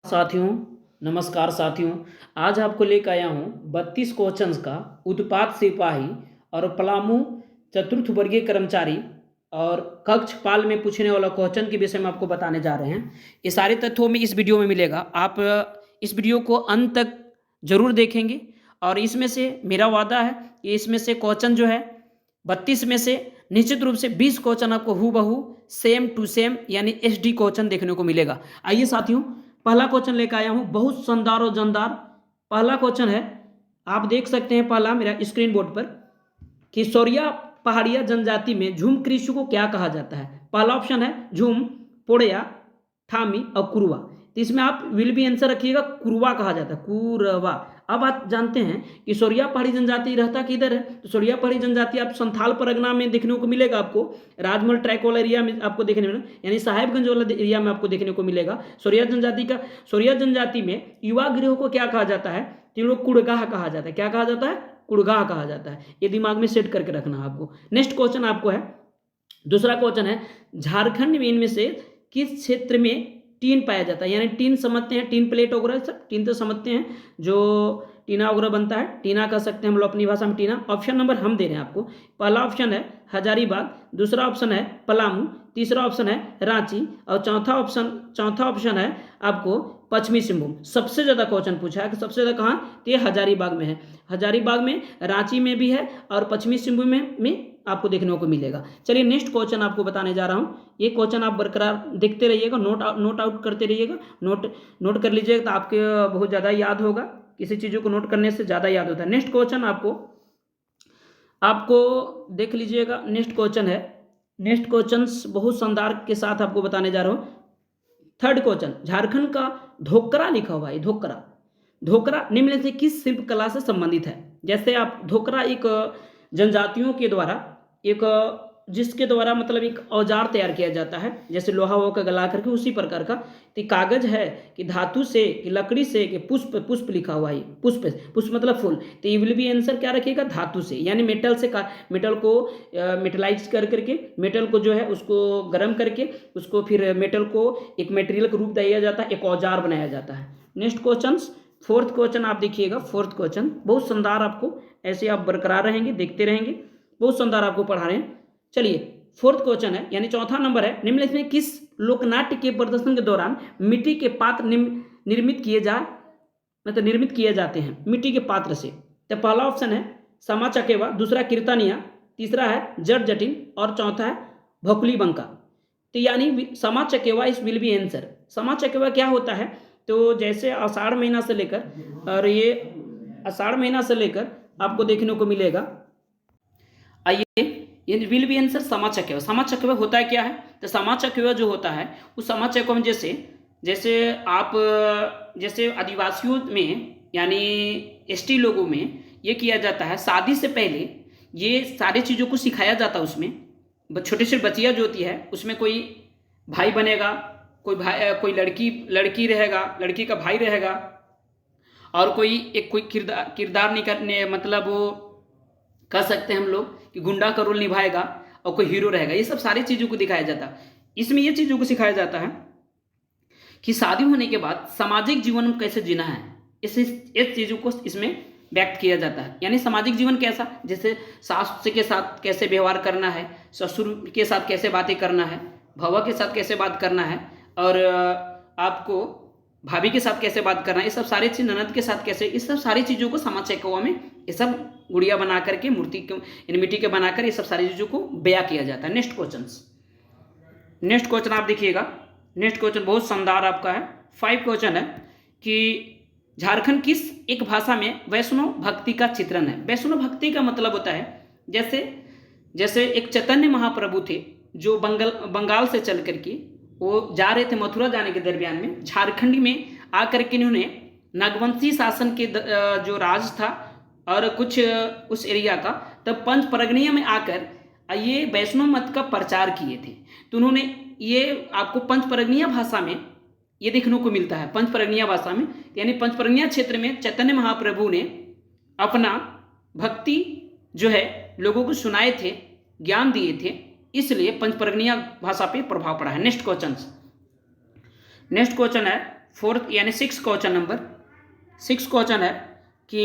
साथियों, नमस्कार साथियों। आज आपको लेकर आया हूँ 32 क्वेश्चंस का उत्पाद सिपाही और पलामू चतुर्थ वर्गीय कर्मचारी और कक्ष पाल में पूछने वाला क्वेश्चन के विषय में आपको बताने जा रहे हैं। ये सारे तथ्यों में इस वीडियो में मिलेगा। आप इस वीडियो को अंत तक जरूर देखेंगे और इसमें से मेरा वादा है कि इसमें से क्वेश्चन जो है 32 में से निश्चित रूप से 20 क्वेश्चन आपको हूबहू सेम टू सेम यानी एसडी क्वेश्चन देखने को मिलेगा। आइए साथियों, पहला क्वेश्चन लेकर आया हूं, बहुत शानदार और जानदार पहला क्वेश्चन है। आप देख सकते हैं पहला मेरा स्क्रीन बोर्ड पर कि सौरिया पहाड़िया जनजाति में झूम कृषि को क्या कहा जाता है। पहला ऑप्शन है झूम, पोड़िया, ठामी और कुरवा। तो इसमें आप विल बी आंसर रखिएगा, कुरवा कहा जाता है, कुरवा। अब आप जानते हैं कि सौरिया पहाड़ी जनजाति रहता किधर है। तो सौरिया पहाड़ी जनजाति आप संथाल परगना में देखने को मिलेगा, आपको राजमहल ट्रैक वाला एरिया में आपको देखने में, यानी साहेबगंज वाला एरिया में आपको देखने को मिलेगा। सौरिया जनजाति में युवा गृह को क्या कहा जाता है? तीन लोग कुड़गाह कहा जाता है। क्या कहा जाता है? कुड़गाह कहा जाता है। ये दिमाग में सेट करके रखना है आपको। नेक्स्ट क्वेश्चन आपको है, दूसरा क्वेश्चन है, झारखंड में इनमें से किस क्षेत्र में टीन पाया जाता है? यानी टीन समझते हैं, टीन प्लेट वगैरह सब टीन तो समझते हैं, जो टीना वगैरह बनता है, टीना कह सकते हैं हम लोग अपनी भाषा में टीना। ऑप्शन नंबर हम दे रहे हैं आपको। पहला ऑप्शन है हजारीबाग, दूसरा ऑप्शन है पलामू, तीसरा ऑप्शन है रांची और चौथा ऑप्शन है आपको पश्चिमी सिंहभूम। सबसे ज़्यादा क्वेश्चन पूछा है कि सबसे ज़्यादा कहाँ? तो ये हजारीबाग में है। हजारीबाग में, रांची में भी है और पश्चिमी सिंहभूम में आपको देखने को मिलेगा। चलिए नेक्स्ट क्वेश्चन आपको बताने जा रहा हूँ। ये क्वेश्चन आप बरकरार देखते रहिएगा, नोट आउट करते रहिएगा, नोट कर लीजिएगा तो आपके बहुत ज़्यादा याद होगा। किसी चीज़ों को नोट करने से ज़्यादा याद होता है। नेक्स्ट क्वेश्चन आपको देख लीजिएगा। नेक्स्ट क्वेश्चन है, नेक्स्ट क्वेश्चन बहुत शानदार के साथ आपको बताने जा रहा हूँ। थर्ड क्वेश्चन, झारखंड का धोकरा लिखा हुआ है। धोकरा निम्न से किस शिल्प कला से संबंधित है? जैसे आप धोकरा एक जनजातियों के द्वारा जिसके द्वारा मतलब एक औजार तैयार किया जाता है, जैसे लोहा वोहा का गला करके, उसी प्रकार का। तो कागज है कि धातु से कि लकड़ी से कि पुष्प लिखा हुआ है। पुष्प मतलब फूल। तो ये विल बी आंसर क्या रखिएगा? धातु से, यानी मेटल को मेटलाइज करके मेटल को जो है उसको गर्म करके उसको फिर मेटल को एक मटेरियल का रूप दिया जाता है, एक औजार बनाया जाता है। नेक्स्ट क्वेश्चन, फोर्थ क्वेश्चन आप देखिएगा। फोर्थ क्वेश्चन बहुत शानदार, आपको ऐसे आप बरकरार रहेंगे, देखते रहेंगे, बहुत शानदार आपको पढ़ा रहे हैं। चलिए फोर्थ क्वेश्चन है, यानी चौथा नंबर है, निम्नलिखित में किस लोकनाट्य के प्रदर्शन के दौरान मिट्टी के पात्र निर्मित किए जाते हैं मिट्टी के पात्र से? तो पहला ऑप्शन है समा चकेवा, दूसरा कीर्तनिया, तीसरा है जट जटिन और चौथा है भोकली बंका। तो यानी समा चकेवा इस विल बी आंसर। समा चकेवा क्या होता है? तो जैसे आषाढ़ महीना से लेकर, और ये आषाढ़ महीना से लेकर आपको देखने को मिलेगा। आइए, ये विल बी आंसर समा चकेवा। समा चकेवा होता है क्या है? तो समा चकेवा जो होता है उस समा चकेवा में जैसे आदिवासियों में यानी एसटी लोगों में ये किया जाता है, शादी से पहले ये सारी चीज़ों को सिखाया जाता है। उसमें छोटे से बच्चियाँ जो होती है उसमें कोई भाई बनेगा, कोई लड़की रहेगा, लड़की का भाई रहेगा, और कोई किरदार निकलने मतलब वो कह सकते हैं हम लोग कि गुंडा का रोल निभाएगा, और कोई हीरो रहेगा। ये सब सारी चीज़ों को दिखाया जाता है। इसमें ये चीज़ों को सिखाया जाता है कि शादी होने के बाद सामाजिक जीवन कैसे जीना है। इस चीज़ों को इसमें व्यक्त किया जाता है। यानी सामाजिक जीवन कैसा, जैसे सास के साथ कैसे व्यवहार करना है, ससुर के साथ कैसे बातें करना है, भवा के साथ कैसे बात करना है, और आपको भाभी के साथ कैसे बात करना है, ये सब सारी चीज़, ननद के साथ कैसे, इस सब सारी चीज़ों को समा चकेवा में ये सब गुड़िया बना करके मिट्टी के बनाकर ये सब सारी चीज़ों को बयां किया जाता है। नेक्स्ट क्वेश्चन आप देखिएगा। नेक्स्ट क्वेश्चन बहुत शानदार आपका है। 5 क्वेश्चन है कि झारखंड किस एक भाषा में वैष्णव भक्ति का चित्रण है? वैष्णव भक्ति का मतलब होता है जैसे एक चैतन्य महाप्रभु थे जो बंगाल से चल करके वो जा रहे थे मथुरा जाने के दरमियान में, झारखंड में आकर के इन्होंने नागवंशी शासन के जो राज था और कुछ उस एरिया का, तब पंच परगनिया में आकर ये वैष्णव मत का प्रचार किए थे। तो उन्होंने ये आपको पंच परगनिया भाषा में ये देखने को मिलता है। पंच परगनिया भाषा में यानी पंच परगनिया क्षेत्र में चैतन्य महाप्रभु ने अपना भक्ति जो है लोगों को सुनाए थे, ज्ञान दिए थे, इसलिए पंच परगनिया भाषा पे प्रभाव पड़ा है। नेक्स्ट क्वेश्चन है फोर्थ यानी 6 क्वेश्चन नंबर 6 क्वेश्चन है कि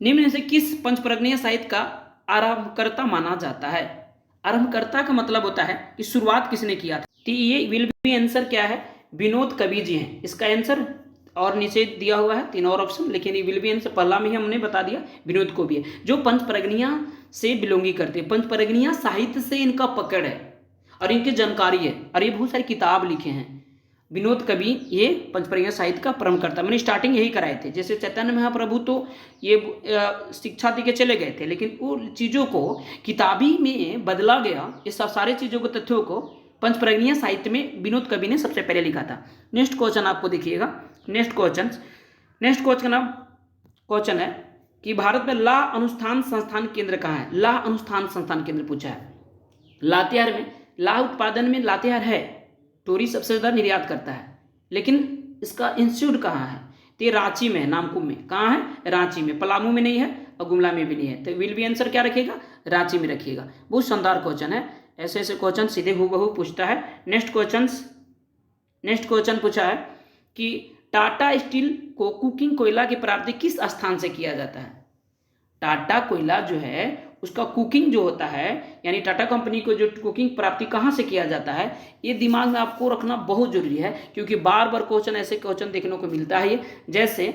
निम्न में से किस पंचपर्गणीय साहित्य का आरंभकर्ता माना जाता है। आरंभकर्ता का मतलब होता है कि शुरुआत किसने किया था। तो ये विल बी आंसर क्या है, विनोद कवि जी हैं इसका आंसर, और नीचे दिया हुआ है 3 और ऑप्शन, लेकिन ये विल बी आंसर पहला में ही हमने बता दिया विनोद को भी है, जो पंचपर्गणियां से बिलोंगी करते हैं। पंचपर्गणियां साहित्य से इनका पकड़ है और इनकी जानकारी है, और ये बहुत सारी किताब लिखे हैं। विनोद कवि ये पंचपर्गणिया साहित्य का परम करता, मैंने स्टार्टिंग यही कराए थे। जैसे चैतन्य महाप्रभु तो ये शिक्षा दे के चले गए थे, लेकिन वो चीज़ों को किताबी में बदला गया, ये सब सारे चीज़ों को तथ्यों को पंचपर्गणीय साहित्य में विनोद कवि ने सबसे पहले लिखा था। नेक्स्ट क्वेश्चन आपको देखिएगा, नेक्स्ट क्वेश्चन है कि भारत में ला अनुष्ठान संस्थान केंद्र कहाँ है। ला अनुष्ठान संस्थान केंद्र पूछा है। लातेहार में, ला उत्पादन में लातेहार है, टोरी सबसे ज़्यादा निर्यात करता है, लेकिन इसका इंस्टीट्यूट कहाँ है, तो ये रांची में है, नामकुम में। कहाँ है, रांची में, पलामू में नहीं है और गुमला में भी नहीं है, तो विल बी आंसर क्या रखिएगा, रांची में रखिएगा। बहुत शानदार क्वेश्चन है, ऐसे ऐसे क्वेश्चन सीधे हूबहू पूछता है। नेक्स्ट क्वेश्चन पूछा है कि टाटा स्टील को कुकिंग कोयला की प्राप्ति किस स्थान से किया जाता है। टाटा कोयला जो है उसका कुकिंग जो होता है, यानी टाटा कंपनी को जो कुकिंग प्राप्ति कहाँ से किया जाता है, ये दिमाग में आपको रखना बहुत जरूरी है, क्योंकि बार बार क्वेश्चन ऐसे क्वेश्चन देखने को मिलता है। जैसे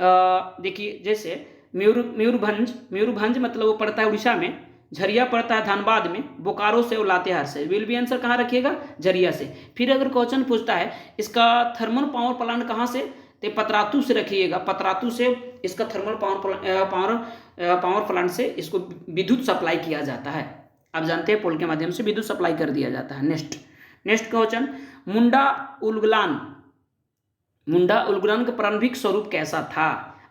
देखिए, जैसे मयूरभंज मतलब वो पड़ता है उड़ीसा में, झरिया पड़ता है धनबाद में, बोकारो से और लातेहार से। विल बी आंसर कहाँ रखिएगा, झरिया से। फिर अगर क्वेश्चन पूछता है इसका थर्मल पावर प्लांट कहाँ से, तो पतरातू से रखिएगा, पतरातू से इसका थर्मल पावर प्लांट से इसको विद्युत सप्लाई किया जाता है। आप जानते हैं पोल के माध्यम से विद्युत सप्लाई कर दिया जाता है। नेक्स्ट क्वेश्चन, मुंडा उलगुलान का प्रारंभिक स्वरूप कैसा था।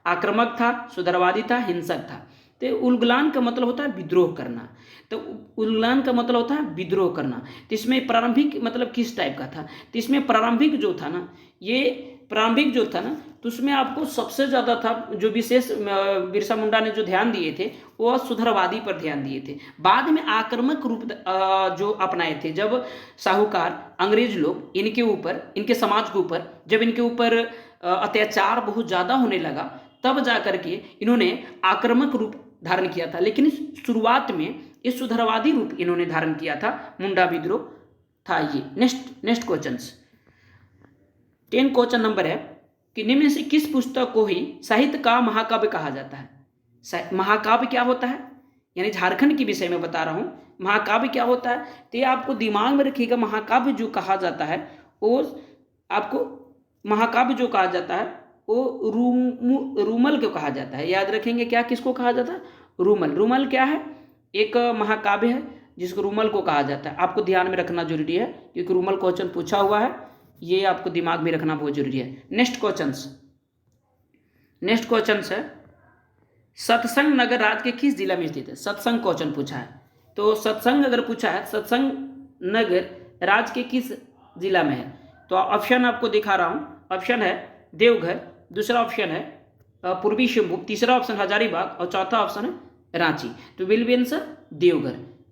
आक्रामक था, सुधारवादी था, हिंसक था। तो उलगुलान का मतलब होता है विद्रोह करना, तो उलगुलान का मतलब होता है विद्रोह करना। तो इसमें प्रारंभिक मतलब किस टाइप का था, तो इसमें प्रारंभिक जो था ना, तो उसमें आपको सबसे ज़्यादा था जो विशेष बिरसा मुंडा ने जो ध्यान दिए थे वो सुधारवादी पर ध्यान दिए थे। बाद में आक्रामक रूप जो अपनाए थे, जब साहूकार अंग्रेज लोग इनके समाज के ऊपर जब इनके ऊपर अत्याचार बहुत ज़्यादा होने लगा, तब जा करके इन्होंने आक्रामक रूप धारण किया था। लेकिन शुरुआत में इस सुधारवादी रूप इन्होंने धारण किया था, मुंडा विद्रोह था ये। नेक्स्ट क्वेश्चन 10 क्वेश्चन नंबर है कि निम्न में से किस पुस्तक को ही साहित्य का महाकाव्य कहा जाता है। महाकाव्य क्या होता है, यानी झारखंड के विषय में बता रहा हूँ, महाकाव्य क्या होता है, तो ये आपको दिमाग में रखिएगा। महाकाव्य जो कहा जाता है वो आपको, महाकाव्य जो कहा जाता है वो रूमल को कहा जाता है। याद रखेंगे क्या, किसको कहा जाता है, रूमल क्या है, एक महाकाव्य है जिसको रूमल को कहा जाता है। आपको ध्यान में रखना जरूरी है, क्योंकि रूमल क्वेश्चन पूछा हुआ है, ये आपको दिमाग में रखना बहुत जरूरी है। नेक्स्ट क्वेश्चन है, सत्संग नगर राज्य के किस जिला में स्थित है। सत्संग क्वेश्चन पूछा है, तो सत्संग अगर पूछा है, सत्संग नगर राज्य के किस जिला में है, तो ऑप्शन आपको दिखा रहा हूँ। ऑप्शन है देवघर, दूसरा ऑप्शन है पूर्वी सिंहभूम, तीसरा ऑप्शन हजारीबाग और चौथा ऑप्शन है रांची। तो विल बी आंसर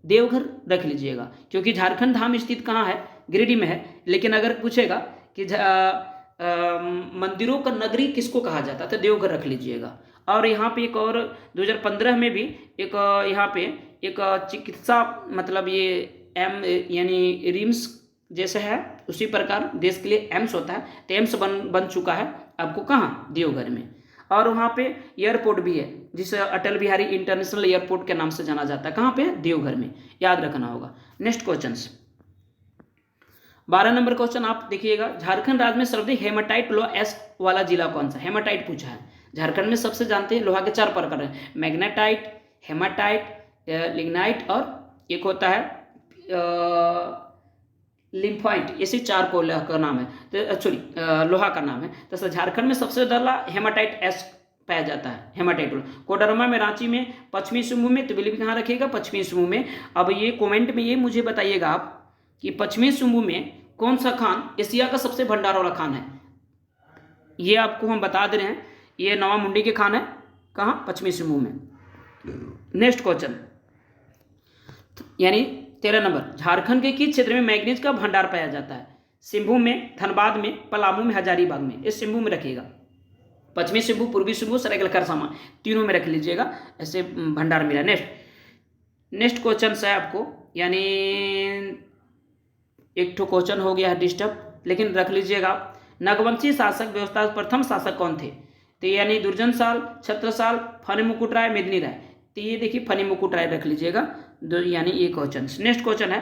देवघर रख लीजिएगा, क्योंकि झारखंड धाम स्थित कहाँ है, गिरिडीह में है। लेकिन अगर पूछेगा कि मंदिरों का नगरी किसको कहा जाता है, तो देवघर रख लीजिएगा। और यहाँ पे एक और 2015 में भी एक यहाँ पे एक चिकित्सा मतलब ये यानी रिम्स जैसे है, उसी प्रकार देश के लिए एम्स होता है, तो एम्स बन चुका है आपको कहाँ, देवघर में। और वहाँ पे एयरपोर्ट भी है, जिसे अटल बिहारी इंटरनेशनल एयरपोर्ट के नाम से जाना जाता है। कहाँ पे, देवघर में, याद रखना होगा। नेक्स्ट क्वेश्चन 12 नंबर क्वेश्चन आप देखिएगा, झारखंड राज्य में सर्वाधिक हेमाटाइट लोहा एसिड वाला जिला कौन सा। हेमाटाइट पूछा है। झारखंड में सबसे जानते हैं लोहा के 4 प्रकार हैं, मैग्नेटाइट, हेमाटाइट, लिग्नाइट और एक होता है लिम्फाइट। ऐसे 4 कोयला का नाम है, तो सॉरी लोहा का नाम है। तो झारखंड में सबसे ज़्यादा हेमाटाइट एस पाया जाता है, हेमाटाइट। कोडरमा में, रांची में, पश्चिमी सिंहभूम में, तो विल भी कहाँ रखिएगा, पश्चिमी सिंहभूम में। अब ये कमेंट में ये मुझे बताइएगा आप कि पश्चिमी सिंहभूम में कौन सा खान एशिया का सबसे भंडार वाला खान है। ये आपको हम बता दे रहे हैं, ये नवा मुंडी के खान है, कहाँ, पश्चिमी सिंहभूम में। नेक्स्ट क्वेश्चन यानी 13 नंबर, झारखंड के किस क्षेत्र में मैग्नीज का भंडार पाया जाता है। सिंहभूम में, धनबाद में, पलामू में, हजारीबाग में। इस सिंहभूम में रखिएगा। पश्चिमी सिंहभूम, पूर्वी सिंहभूम, सरायकेला खरसावां, तीनों में रख लीजिएगा। ऐसे भंडार मिला। नेक्स्ट क्वेश्चन है आपको, यानी एक ठो क्वेश्चन हो गया है डिस्टर्ब, लेकिन रख लीजिएगा। नगवंशी शासक व्यवस्था प्रथम शासक कौन थे? तो यानी दुर्जनशाल, छत्रसाल, फनी मुकुट राय, मेदिनी राय। तो ये देखिए फनी मुकुट राय रख लीजिएगा, यानी ये क्वेश्चन। नेक्स्ट क्वेश्चन है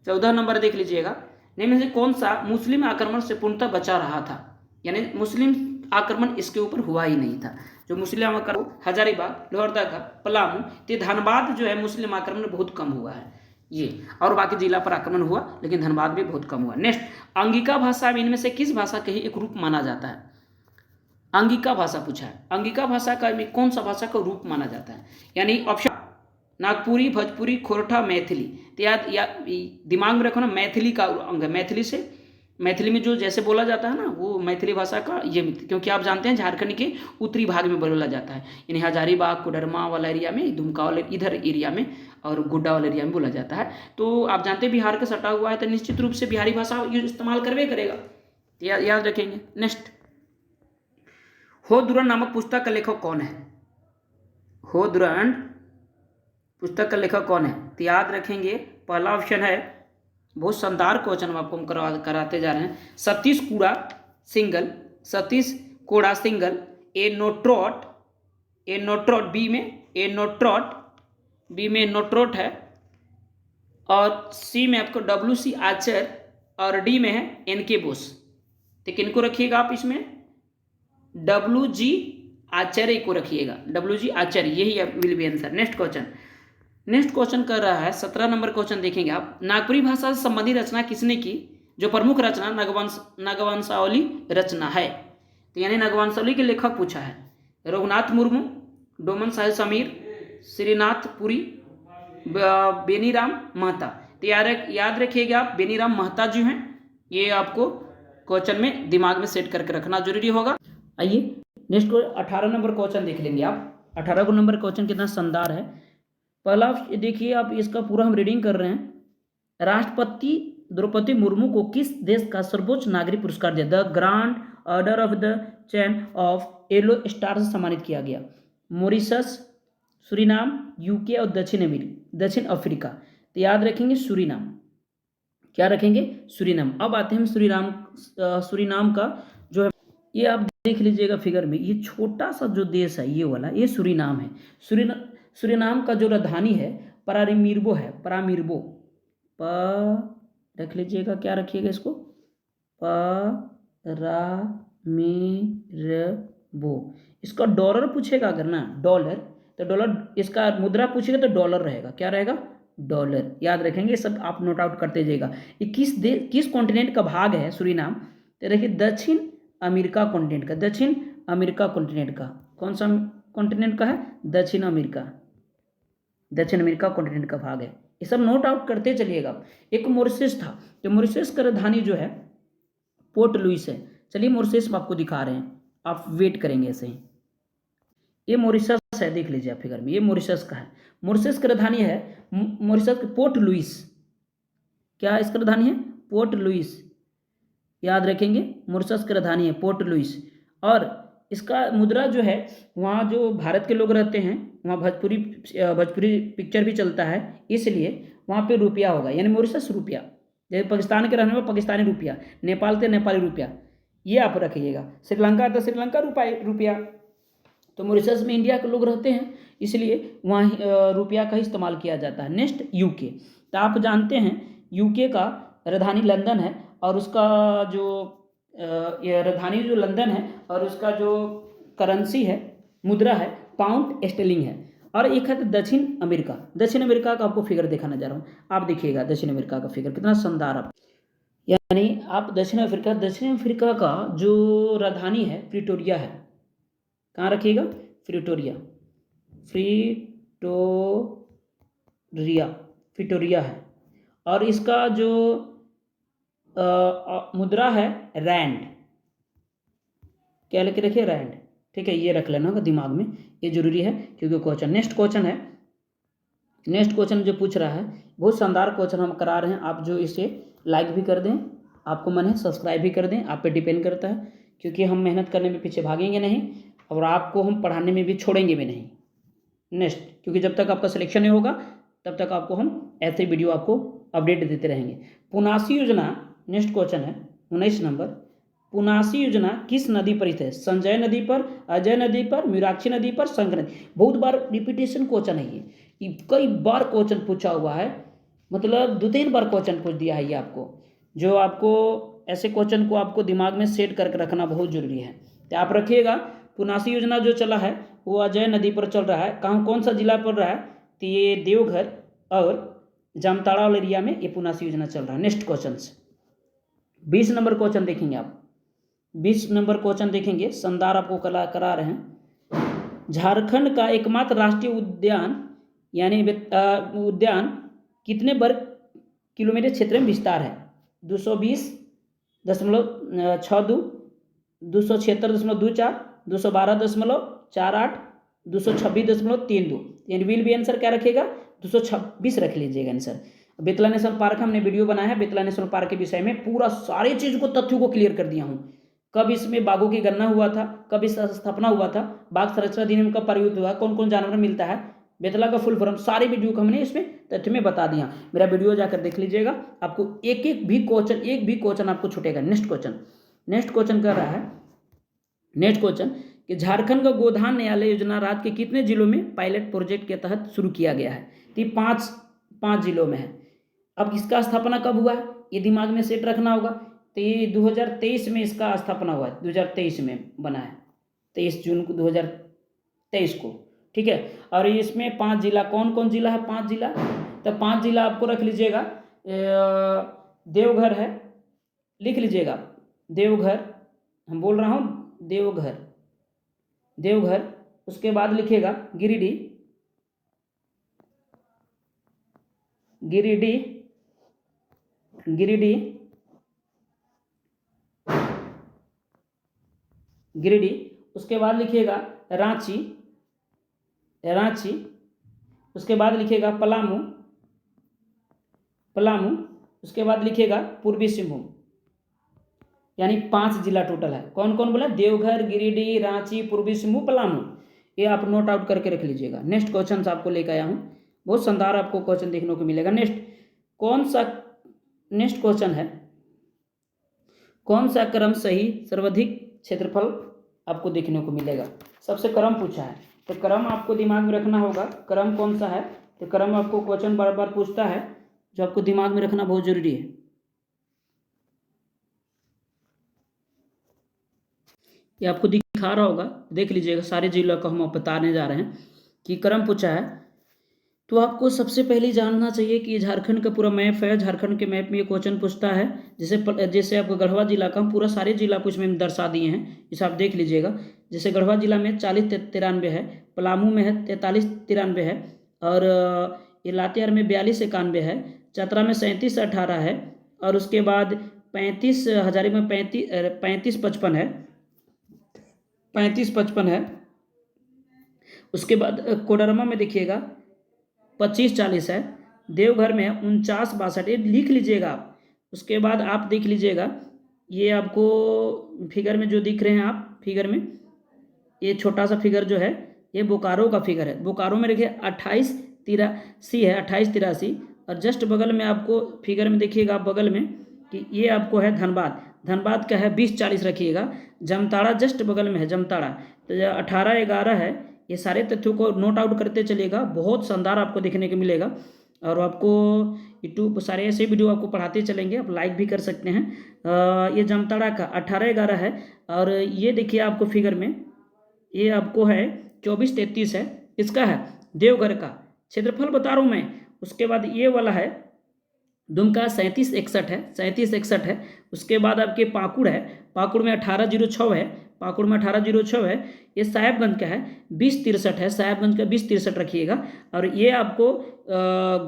14 नंबर, देख लीजिएगा। निम्न में से कौन सा मुस्लिम आक्रमण से पूर्णतः बचा रहा था? यानी मुस्लिम आक्रमण इसके ऊपर हुआ ही नहीं था। जो मुस्लिम आक्रमण हजारीबाग, लोहरदगा, पलामू, तो धनबाद जो है मुस्लिम आक्रमण बहुत कम हुआ है ये, और बाकी जिला पर आक्रमण हुआ, लेकिन धनबाद भी बहुत कम हुआ। नेक्स्ट, अंगिका भाषा में इनमें से किस भाषा का ही एक रूप माना जाता है? अंगिका भाषा पूछा है। अंगिका भाषा का में कौन सा भाषा का रूप माना जाता है? यानी ऑप्शन नागपुरी, भोजपुरी, खोरठा, मैथिली। तो याद दिमाग में रखो ना, मैथिली का अंग है। मैथिली में जो जैसे बोला जाता है ना, वो मैथिली भाषा का ये, क्योंकि आप जानते हैं झारखंड के उत्तरी भाग में बोला जाता है, यानी हजारीबाग, कोडरमा वाला एरिया में, दुमका वाले इधर एरिया में, और गुड्डा वाले एरिया में बोला जाता है। तो आप जानते हैं बिहार का सटा हुआ है, तो निश्चित रूप से बिहारी भाषा इस्तेमाल करवे करेगा, याद रखेंगे। नेक्स्ट, हो दुरन नामक पुस्तक का लेखक कौन है? हो दुरन पुस्तक का लेखक कौन है? तो याद रखेंगे, पहला ऑप्शन है, बहुत शानदार क्वेश्चन आपको हम कराते जा रहे हैं, सतीश कोड़ा सिंगल, ए नोट्रोट, बी में नोट्रोट है, और सी में आपको WC आचर, और डी में है NK बोस। तो किनको रखिएगा आप इसमें? WG आचार्य को रखिएगा, WG आचार्य, यही will be answer. Next question कर रहा है 17 नंबर क्वेश्चन, देखेंगे आप। नागपुरी भाषा से संबंधित रचना किसने की? जो प्रमुख रचना नगवंशावली रचना है। तो यानी नगवंशावली के लेखक पूछा है, रघुनाथ मुर्मू, डोमन साहिब समीर, श्रीनाथ पुरी, बेनीराम महता। तो याद रखिएगा आप, बेनीराम महता जी हैं, ये आपको क्वेश्चन में दिमाग में सेट करके रखना जरूरी होगा। आइए नेक्स्ट 18 नंबर क्वेश्चन देख लेंगे आप। 18 नंबर क्वेश्चन कितना शानदार है। पहला देखिए आप, इसका पूरा हम रीडिंग कर रहे हैं। राष्ट्रपति द्रौपदी मुर्मू को किस देश का सर्वोच्च नागरिक पुरस्कार दिया? The grand order of the chain of yellow star से सम्मानित किया गया। मॉरिशस, सूरीनाम, UK और दक्षिण अफ्रीका। तो याद रखेंगे सूरीनाम। क्या रखेंगे? सूरीनाम। अब आते हैं सूरीनाम का जो है, ये आप देख लीजिएगा फिगर में, ये छोटा सा जो देश है ये वाला, ये सूरीनाम है। सूरीनाम का जो राजधानी है परामिर्बो है, रख लीजिएगा, क्या रखिएगा इसको? परामिर्बो। इसका डॉलर पूछेगा अगर ना, डॉलर, तो डॉलर, इसका मुद्रा पूछेगा तो डॉलर रहेगा। क्या रहेगा? डॉलर। याद रखेंगे, सब आप नोट आउट करते जाइएगा। ये किस कॉन्टिनेंट का भाग है सूरीनाम? तो देखिए दक्षिण अमेरिका कॉन्टिनेंट का। कौन सा कॉन्टिनेंट का है? दक्षिण अमेरिका कॉन्टिनेंट का भाग है। ये सब नोट आउट करते चलिएगा। एक मॉरिशस था, तो मॉरिशस का राजधानी जो है पोर्ट लुइस है। चलिए मॉरिशस में आपको दिखा रहे हैं, आप वेट करेंगे ऐसे ही। ये मॉरिशस है, देख लीजिए आप फिगर में, ये मॉरिशस का है। मॉरिशस की राजधानी है मॉरिशस के पोर्ट लुइस। क्या इसका राजधानी है? Port Louis. याद रखेंगे, मॉरिशस की राजधानी है पोर्ट लुइस। और इसका मुद्रा जो है, वहाँ जो भारत के लोग रहते हैं, वहाँ भोजपुरी पिक्चर भी चलता है, इसलिए वहाँ पे रुपया होगा, यानी मॉरिशस रुपया। जैसे पाकिस्तान के रहने वाले पाकिस्तानी रुपया, नेपाल के नेपाली रुपया, ये आप रखिएगा। श्रीलंका तो श्रीलंका रुपया। तो मॉरिशस में इंडिया के लोग रहते हैं, इसलिए वहाँ रुपया का इस्तेमाल किया जाता है। Next, UK। तो आप जानते हैं UK का राजधानी लंदन है, और उसका जो राजधानी जो लंदन है, और उसका जो करेंसी है, मुद्रा है, पाउंड स्टेर्लिंग है। और एक है दक्षिण अमेरिका का आपको फिगर दिखाना जा रहा हूँ। आप देखिएगा दक्षिण अमेरिका का फिगर कितना शानदार। आप यानी आप दक्षिण अफ्रीका का जो राजधानी है प्रिटोरिया है। कहाँ रखिएगा? प्रिटोरिया है। और इसका जो मुद्रा है रैंड। क्या लेके रखिए? रैंड। ठीक है, ये रख लेना होगा दिमाग में, ये जरूरी है क्योंकि क्वेश्चन। नेक्स्ट क्वेश्चन जो पूछ रहा है, बहुत शानदार क्वेश्चन हम करा रहे हैं, आप जो इसे लाइक भी कर दें आपको मन है सब्सक्राइब भी कर दें, आप पे डिपेंड करता है, क्योंकि हम मेहनत करने में पीछे भागेंगे नहीं और आपको हम पढ़ाने में भी छोड़ेंगे भी नहीं। नेक्स्ट, क्योंकि जब तक आपका सिलेक्शन नहीं होगा तब तक आपको हम ऐसे वीडियो आपको अपडेट देते रहेंगे। पुनासी योजना, नेक्स्ट क्वेश्चन है 19 नंबर। पुनासी योजना किस नदी पर स्थित है? संजय नदी पर, अजय नदी पर, मीराक्षी नदी पर, शंकर नदी। बहुत बार रिपीटेशन क्वेश्चन है ये कई बार क्वेश्चन पूछा हुआ है, मतलब 2-3 बार क्वेश्चन पूछ दिया है ये आपको। जो आपको ऐसे क्वेश्चन को आपको दिमाग में सेट करके रखना बहुत जरूरी है, तो आप रखिएगा। पुनासी योजना जो चला है वो अजय नदी पर चल रहा है। कहाँ, कौन सा जिला पड़ रहा है? तो ये देवघर और जामताड़ा वाले एरिया में ये पुनासी योजना चल रहा है। नेक्स्ट क्वेश्चन 20 नंबर क्वेश्चन देखेंगे आप। 20 नंबर क्वेश्चन देखेंगे, शानदार आपको करा रहे हैं। झारखंड का एकमात्र राष्ट्रीय उद्यान यानी उद्यान कितने वर्ग किलोमीटर क्षेत्र में विस्तार है? 220.62, 276.24, 212.48, 226.32। यानी विल भी आंसर क्या रखेगा? 226 रख लीजिएगा आंसर। बेतला नेशनल पार्क हमने वीडियो बनाया है, बेतला नेशनल पार्क के विषय में पूरा सारी चीज़ को, तथ्यों को क्लियर कर दिया हूँ। कब इसमें बाघों की गणना हुआ था, कब इसका स्थापना हुआ था, बाघ संरक्षण अधिनियम कब पारित हुआ, कौन कौन जानवर मिलता है, बेतला का फुल फॉर्म, सारी वीडियो को हमने इसमें तथ्य में बता दिया। मेरा वीडियो जाकर देख लीजिएगा, आपको एक भी क्वेश्चन आपको छूटेगा। नेक्स्ट क्वेश्चन कर रहा है, नेक्स्ट क्वेश्चन कि झारखंड का गोधान न्यायालय योजना राज्य के कितने जिलों में पायलट प्रोजेक्ट के तहत शुरू किया गया है? तो ये 5 जिलों में है। अब इसका स्थापना कब हुआ है ये दिमाग में सेट रखना होगा। तो ये 2023 में इसका स्थापना हुआ है, 2023 में बना है, 23 जून को 2023 को, ठीक है। और इसमें 5 जिला, कौन कौन जिला है? 5 जिला, तो 5 जिला आपको रख लीजिएगा। देवघर है, लिख लीजिएगा देवघर, हम बोल रहा हूँ देवघर। उसके बाद लिखिएगा गिरिडीह, उसके बाद लिखिएगा रांची, उसके बाद लिखिएगा पलामू, उसके बाद लिखिएगा पूर्वी सिंहभूम। यानी 5 जिला टोटल है। कौन कौन बोला? देवघर, गिरिडीह, रांची, पूर्वी सिंहभूम, पलामू। ये आप नोट आउट करके रख लीजिएगा। नेक्स्ट क्वेश्चन आपको लेकर आया हूँ, बहुत शानदार आपको क्वेश्चन देखने को मिलेगा। नेक्स्ट क्वेश्चन है, कौन सा क्रम सही सर्वाधिक क्षेत्रफल आपको देखने को मिलेगा? सबसे क्रम पूछा है, तो क्रम आपको दिमाग में रखना होगा। क्रम कौन सा है? तो क्रम आपको क्वेश्चन बार बार पूछता है, जो आपको दिमाग में रखना बहुत जरूरी है। ये आपको दिखा रहा होगा, देख लीजिएगा। सारे जिलों को हम बताने जा रहे हैं कि क्रम पूछा है। तो आपको सबसे पहले जानना चाहिए कि झारखंड का पूरा मैप है। झारखंड के मैप में ये क्वेश्चन पूछता है। जैसे आपको गढ़वा जिला का, हम पूरा सारे जिला को इसमें दर्शा दिए हैं, इसे आप देख लीजिएगा। जैसे गढ़वा जिला में 40-93 है, पलामू में है 43-93 है, और ये लातेहार में 42-91 है, चतरा में 37-18 है, और उसके बाद 35 हजारी में 35-55 है, 35-55 है। उसके बाद कोडरमा में देखिएगा 25-40 है, देवघर में 49-62, ये लिख लीजिएगा आप। उसके बाद आप देख लीजिएगा, ये आपको फिगर में जो दिख रहे हैं आप, फिगर में ये छोटा सा फिगर जो है ये बोकारो का फिगर है। बोकारो में देखिए 28-83 है, 28-83। और जस्ट बगल में आपको फिगर में देखिएगा आप बगल में कि ये आपको है धनबाद का है 20-40 रखिएगा। जामताड़ा जस्ट बगल में है जामताड़ा, तो 18-11 है। ये सारे तथ्यों को नोट आउट करते चलेगा, बहुत शानदार आपको देखने को मिलेगा। और आपको यूट्यूब सारे ऐसे वीडियो आपको पढ़ाते चलेंगे, आप लाइक भी कर सकते हैं। ये जामताड़ा का 18-11 है। और ये देखिए आपको फिगर में ये आपको है 24-33 है, इसका है देवघर का क्षेत्रफल बता रहा हूँ मैं। उसके बाद ये वाला है दुमका 37-61 है, 37-61 है। उसके बाद आपके पाकुड़ है, पाकुड़ में 18-06 है, पाकुड़ में 18-06 है। ये साहेबगंज का है 20-63 है, साहेबगंज का 20-63 रखिएगा। और ये आपको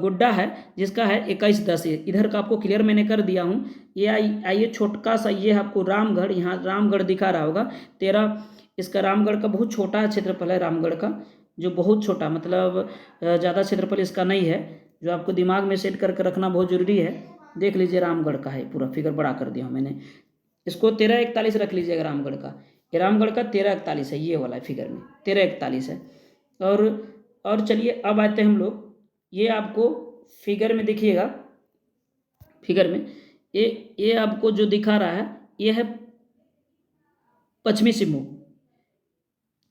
गोड्डा है जिसका है 21-10। इधर का आपको क्लियर मैंने कर दिया हूँ। ये आइए छोटका सा ये आपको रामगढ़, यहाँ रामगढ़ दिखा रहा होगा 13। इसका रामगढ़ का बहुत छोटा क्षेत्रफल है, रामगढ़ का जो बहुत छोटा, मतलब ज़्यादा क्षेत्रफल इसका नहीं है, जो आपको दिमाग में सेट करके रखना बहुत ज़रूरी है। देख लीजिए रामगढ़ का है, पूरा फिगर बड़ा कर दिया हूँ मैंने। इसको 1341 रख लीजिएगा रामगढ़ का, ये रामगढ़ का 1341 है, ये वाला है फिगर में 1341 है। और चलिए अब आते हैं हम लोग, ये आपको फिगर में देखिएगा, फिगर में ये आपको जो दिखा रहा है ये है पश्चिमी सिंहभूम,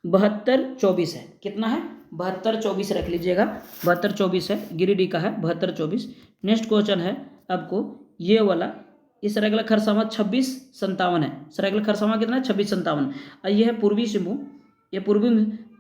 7224 है। कितना है? 7224 रख लीजिएगा, 7224 है, गिरिडीह का है 7224। नेक्स्ट क्वेश्चन है आपको ये वाला, ये सरायकेला खरसावां 2657 है। सरायकेला खरसावां कितना है? 2657। और ये है पूर्वी सिंहभूम, ये पूर्वी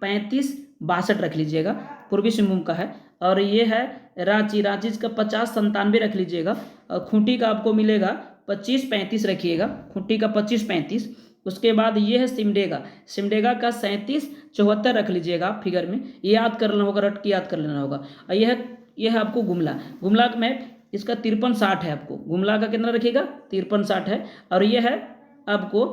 3562 रख लीजिएगा, पूर्वी सिंहभूम का है। और ये है रांची, रांची का 5097 रख लीजिएगा। और खूंटी का आपको मिलेगा 2535 रखिएगा, खूंटी का 2535। उसके बाद ये है सिमडेगा, सिमडेगा का 3774 रख लीजिएगा फिगर में, ये याद कर लेना होगा, रट के याद कर लेना होगा। और यह है आपको गुमला, गुमला में इसका 5360 है, आपको गुमला का कितना रखिएगा? 5360 है। और ये है आपको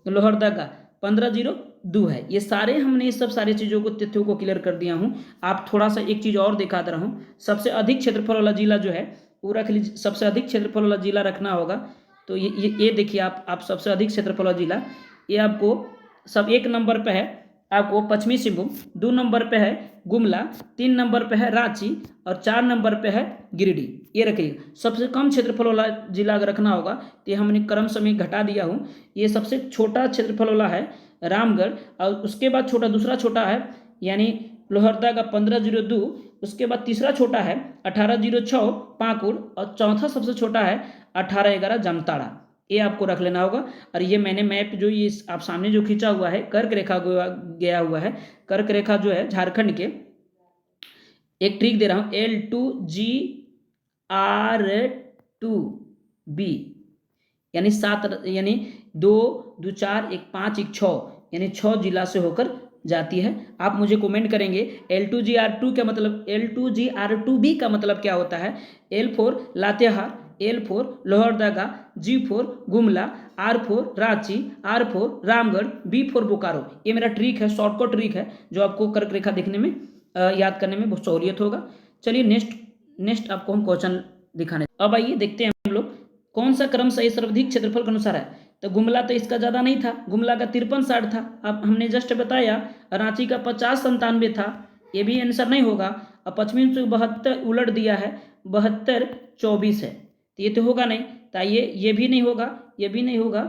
लोहरदगा 1502 है। ये सारे हमने इस सब सारी चीज़ों को, तथ्यों को क्लियर कर दिया हूँ। आप थोड़ा सा एक चीज़ और दिखा दे रहा हूँ, सबसे अधिक क्षेत्रफल वाला जिला जो है वो रख लीजिए, सबसे अधिक क्षेत्रफल वाला जिला रखना होगा। तो ये देखिए आप सबसे अधिक क्षेत्रफल वाला जिला, ये आपको सब 1 नंबर पे है आपको पश्चिमी सिंहभूम, 2 नंबर पे है गुमला, 3 नंबर पे है रांची और 4 नंबर पे है गिरिडीह। ये रखिएगा। सबसे कम क्षेत्रफल वाला जिला अगर रखना होगा तो ये हमने क्रम समय घटा दिया हूँ। ये सबसे छोटा क्षेत्रफल वाला है रामगढ़, और उसके बाद दूसरा छोटा है यानी लोहरदगा 1502, उसके बाद तीसरा छोटा है 1806 पाकुड़, और चौथा सबसे छोटा है 1811 जामताड़ा। ये आपको रख लेना होगा। और ये मैंने मैप जो ये आप सामने जो खींचा हुआ है, कर्क रेखा गया हुआ है, कर्क रेखा जो है झारखंड के, एक ट्रिक दे रहा हूँ, L2GR2B यानी 7 यानी 2 2 4 1 5 1 6 यानी 6 जिला से होकर जाती है। आप मुझे कमेंट करेंगे L2GR2 का मतलब, L2GR2B का मतलब क्या होता है? L for Latehar, L for Lohardaga, G for Gumla, R for Ranchi, R for Ramgarh, B for Bokaro. ये मेरा ट्रिक है, शॉर्टकट ट्रिक है, जो आपको कर्क रेखा देखने में याद करने में बहुत सहूलियत होगा। चलिए नेक्स्ट आपको हम क्वेश्चन दिखाने, अब आइए देखते हैं हम लोग कौन सा क्रम सही सर्वाधिक क्षेत्रफल के अनुसार है। तो गुमला तो इसका ज़्यादा नहीं था, गुमला का 5360 था। अब हमने जस्ट बताया रांची का 5097 था, ये भी आंसर नहीं होगा। अब पश्चिमी से 72 उलट दिया है, 7224 है, तो ये तो होगा नहीं। तो ये भी नहीं होगा, ये भी नहीं होगा।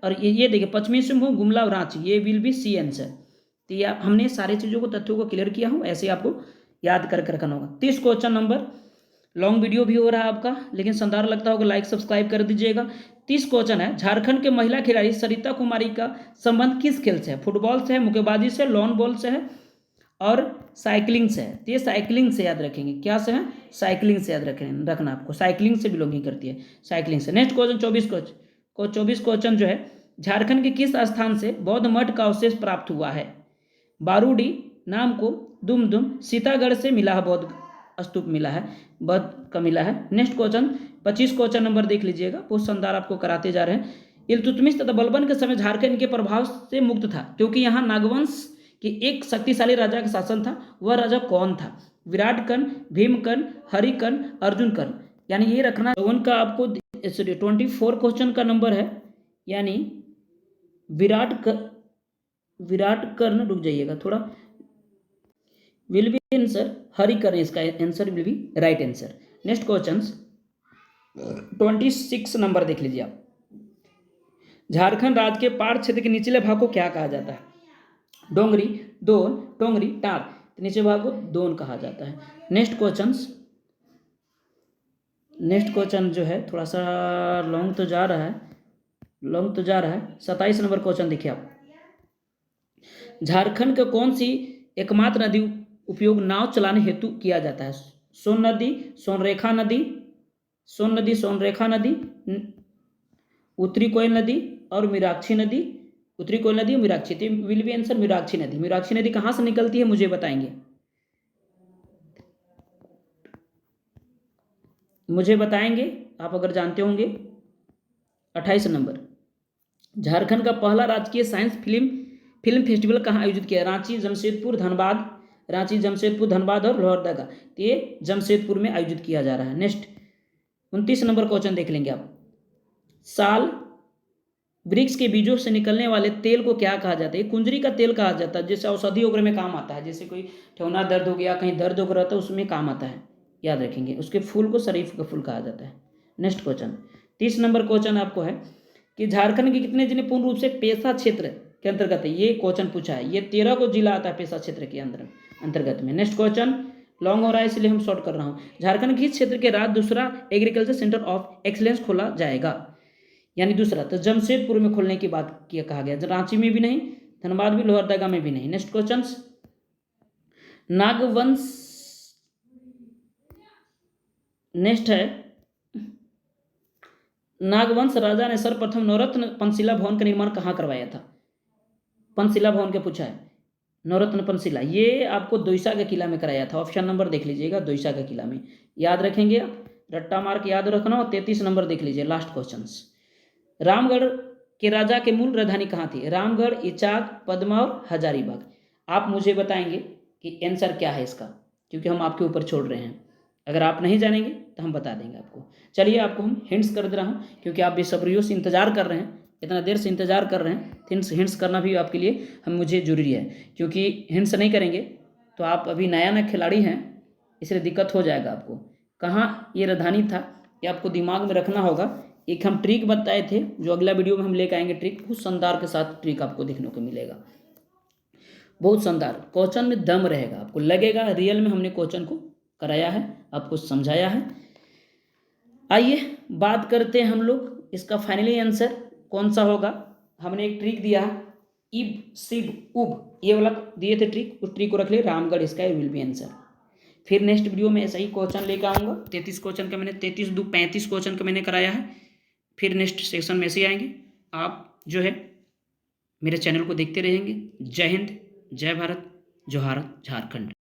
और ये देखिए पश्चिमी सिंहभूम, गुमला और रांची, ये विल बी सी आंसर। तो ये हमने सारी चीज़ों को, तथ्यों को क्लियर किया हूँ, ऐसे आपको याद करके रखना होगा। 30 क्वेश्चन नंबर, लॉन्ग वीडियो भी हो रहा है आपका, लेकिन शानदार लगता होगा, लाइक सब्सक्राइब कर दीजिएगा। 30 क्वेश्चन है। झारखंड के महिला खिलाड़ी सरिता कुमारी का संबंध किस खेल से है? फुटबॉल से है, मुक्केबाजी से, लॉन बॉल से है और साइकिलिंग से है। तो ये साइकिलिंग से याद रखेंगे, क्या से है? साइकिलिंग से याद रखना आपको, साइकिलिंग से बिलोंगिंग करती है, साइकिलिंग से। नेक्स्ट क्वेश्चन 24 क्वेश्चन जो है, झारखंड के किस स्थान से बौद्ध मठ का अवशेष प्राप्त हुआ है? बारूडी, नामको, दुमदुम, सीतागढ़ से मिला है, बौद्ध स्तूप मिला है, बौद्ध का मिला है। नेक्स्ट क्वेश्चन 25 क्वेश्चन नंबर देख लीजिएगा, बहुत शानदार आपको कराते जा रहे हैं। इल्तुतमिश तथा बलबन के समय झारखंड के प्रभाव से मुक्त था क्योंकि यहाँ नागवंश के एक शक्तिशाली राजा का शासन था। वह राजा कौन था? विराट कर्ण, भीमकर्ण, हरिकर्ण, अर्जुन कर्ण। यानी ये रखना उनका आपको 24 क्वेश्चन का नंबर है, यानी विराट कर्ण, रुक जाइएगा थोड़ा, विल बी आंसर हरिकर्ण, इसका answer will be right answer. Next question 26 number देख लीजिए आप। झारखंड राज्य के पार क्षेत्र के निचले भाग को क्या कहा जाता है? डोंगरी, दोन, टोंगरी, टार। तो निचले भाग को दोन कहा जाता है। नेक्स्ट क्वेश्चन जो है थोड़ा सा लॉन्ग तो जा रहा है, 27 नंबर क्वेश्चन देखिए आप। झारखंड के कौन सी एकमात्र नदी उपयोग नाव चलाने हेतु किया जाता है? सोन नदी, सोनरेखा नदी, उत्तरी कोयल नदी और मीराक्षी नदी। उत्तरी कोयल नदी और मीराक्षी, विल बी आंसर मीराक्षी नदी। मीराक्षी नदी कहाँ से निकलती है मुझे बताएंगे, आप अगर जानते होंगे। 28 नंबर, झारखंड का पहला राजकीय साइंस फिल्म फेस्टिवल कहाँ आयोजित किया? रांची, जमशेदपुर, धनबाद और लोहरदगा। तो ये जमशेदपुर में आयोजित किया जा रहा है। नेक्स्ट 29 नंबर क्वेश्चन देख लेंगे आप। साल वृक्ष के बीजों से निकलने वाले तेल को क्या कहा जाता है? कुंजरी का तेल कहा जाता है, जैसे औषधि वगैरह में काम आता है, जैसे कोई ठेवना दर्द हो गया, कहीं दर्द वगैरह होता है, उसमें काम आता है, याद रखेंगे। उसके फूल को शरीफ का फूल कहा जाता है। नेक्स्ट क्वेश्चन, 30 नंबर क्वेश्चन आपको है कि झारखंड के कितने जिले पूर्ण रूप से पेशा क्षेत्र के अंतर्गत है? ये क्वेश्चन पूछा है। ये 13 को जिला आता है पेशा क्षेत्र के अंतर्गत में। नेक्स्ट क्वेश्चन लॉन्ग हो रहा है इसलिए हम शॉर्ट कर रहा हूँ। झारखंड किस क्षेत्र के राज्य दूसरा एग्रीकल्चर सेंटर ऑफ एक्सलेंस खोला जाएगा? यानी दूसरा तो जमशेदपुर में खोलने की बात किया कहा गया, रांची में भी नहीं, धनबाद भी, लोहरदगा में भी नहीं। नेक्स्ट क्वेश्चन, नागवंश, नेक्स्ट है नागवंश राजा ने सर्वप्रथम नवरत्न पंचशिला भवन का निर्माण कहाँ करवाया था? पंचशिला भवन के पूछा है, नवरत्न पंचशिला, ये आपको दोईसा के किला में कराया था। ऑप्शन नंबर देख लीजिएगा, दोईसा के किला में, याद रखेंगे आप, रट्टा मार्क याद रखना। और 33 नंबर देख लीजिए, लास्ट क्वेश्चन, रामगढ़ के राजा के मूल राजधानी कहाँ थी? रामगढ़, इचाक, पद्मा और हजारीबाग। आप मुझे बताएंगे कि आंसर क्या है इसका, क्योंकि हम आपके ऊपर छोड़ रहे हैं। अगर आप नहीं जानेंगे तो हम बता देंगे आपको। चलिए आपको हम हिंट्स कर दे रहा हूँ, क्योंकि आप बेसब्रियों से इंतजार कर रहे हैं, इतना देर से इंतजार कर रहे हैं। हिंट्स करना भी आपके लिए मुझे जरूरी है, क्योंकि हिंट्स नहीं करेंगे तो आप अभी नया नया खिलाड़ी हैं, इसलिए दिक्कत हो जाएगा आपको। कहाँ ये राजधानी था ये आपको दिमाग में रखना होगा। एक हम ट्रिक बताए थे, जो अगला वीडियो में हम लेकर आएंगे, ट्रिक बहुत शानदार के साथ ट्रिक आपको देखने को मिलेगा, बहुत शानदार। क्वेश्चन में दम रहेगा, आपको लगेगा रियल में हमने क्वेश्चन को कराया है, आपको समझाया है। आइए बात करते हैं हम लोग इसका फाइनली आंसर कौन सा होगा। हमने एक ट्रिक दिया है, इब सिब उब, ये वाला दिए थे ट्रिक, उस ट्रिक को रख ले, रामगढ़ इसका विल बी आंसर। फिर नेक्स्ट वीडियो में ऐसा ही क्वेश्चन लेकर आऊँगा। 33 क्वेश्चन का मैंने 33 2 35 क्वेश्चन का मैंने कराया है। फिर नेक्स्ट सेक्शन में ऐसे आएंगे। आप जो है मेरे चैनल को देखते रहेंगे। जय हिंद, जय भारत, जोहार झारखंड।